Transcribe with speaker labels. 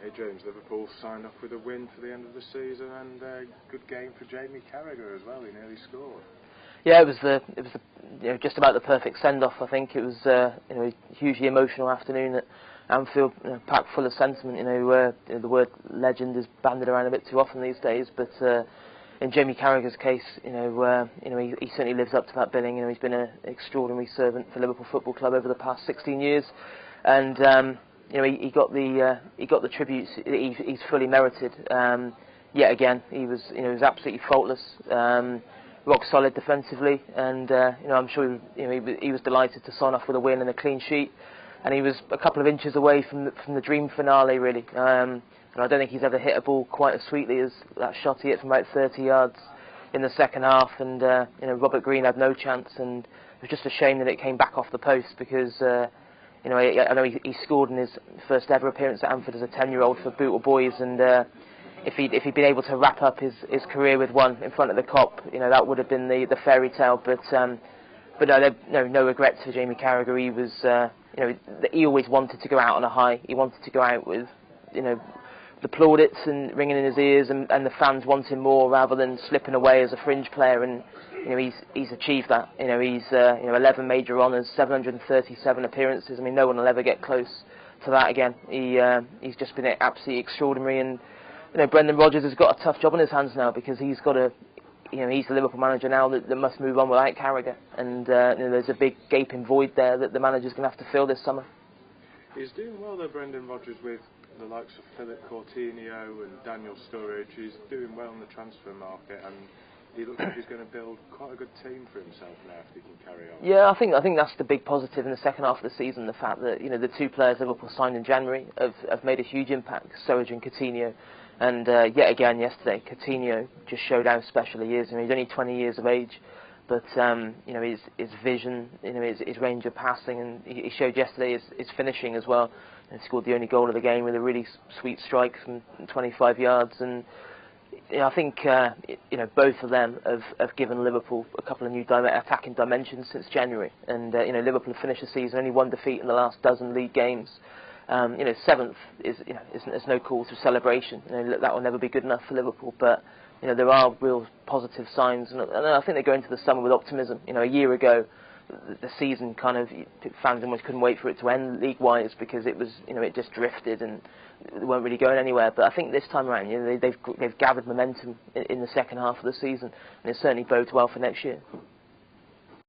Speaker 1: Hey James, Liverpool signed off with a win for the end of the season, and a good game for Jamie Carragher as well. He nearly scored.
Speaker 2: Yeah, it was just about the perfect send-off. I think it was a hugely emotional afternoon at Anfield, packed full of sentiment. The word legend is bandied around a bit too often these days, but in Jamie Carragher's case, he certainly lives up to that billing. He's been an extraordinary servant for Liverpool Football Club over the past 16 years, and he got the tributes he's fully merited. Yet again, he was absolutely faultless, rock solid defensively, and I'm sure he was delighted to sign off with a win and a clean sheet. And he was a couple of inches away from the dream finale, really. And I don't think he's ever hit a ball quite as sweetly as that shot he hit from about 30 yards in the second half. And Robert Green had no chance, and it was just a shame that it came back off the post because. I know he scored in his first ever appearance at Anfield as a 10-year-old for Bootle Boys, and if he'd been able to wrap up his career with one in front of the Kop, that would have been the fairy tale. But no regrets for Jamie Carragher. He was, he always wanted to go out on a high. He wanted to go out with, the plaudits and ringing in his ears, and the fans wanting more rather than slipping away as a fringe player. And he's achieved that. He's 11 major honours, 737 appearances. I mean, no one will ever get close to that again. He's just been absolutely extraordinary. And Brendan Rodgers has got a tough job on his hands now because he's got to. He's the Liverpool manager now that must move on without Carragher, and there's a big gaping void there that the manager's going to have to fill this summer.
Speaker 1: He's doing well though, Brendan Rodgers, with the likes of Philip Coutinho and Daniel Sturridge. He's doing well in the transfer market, and he looks like he's going to build quite a good team for himself now if he can carry on.
Speaker 2: Yeah, I think that's the big positive in the second half of the season, the fact that the two players Liverpool signed in January have made a huge impact, Sturridge and Coutinho. And yet again yesterday, Coutinho just showed how special he is. He's only 20 years of age, but his vision, his range of passing, and he showed yesterday his finishing as well. And scored the only goal of the game with a really sweet strike from 25 yards. And I think both of them have given Liverpool a couple of new attacking dimensions since January. And Liverpool have finished the season only one defeat in the last dozen league games. Seventh is no cause for celebration. That will never be good enough for Liverpool, but there are real positive signs, and I think they go into the summer with optimism. A year ago, the season fans almost couldn't wait for it to end league-wise because it was it just drifted and they weren't really going anywhere. But I think this time around, they've gathered momentum in the second half of the season, and it certainly bodes well for next year.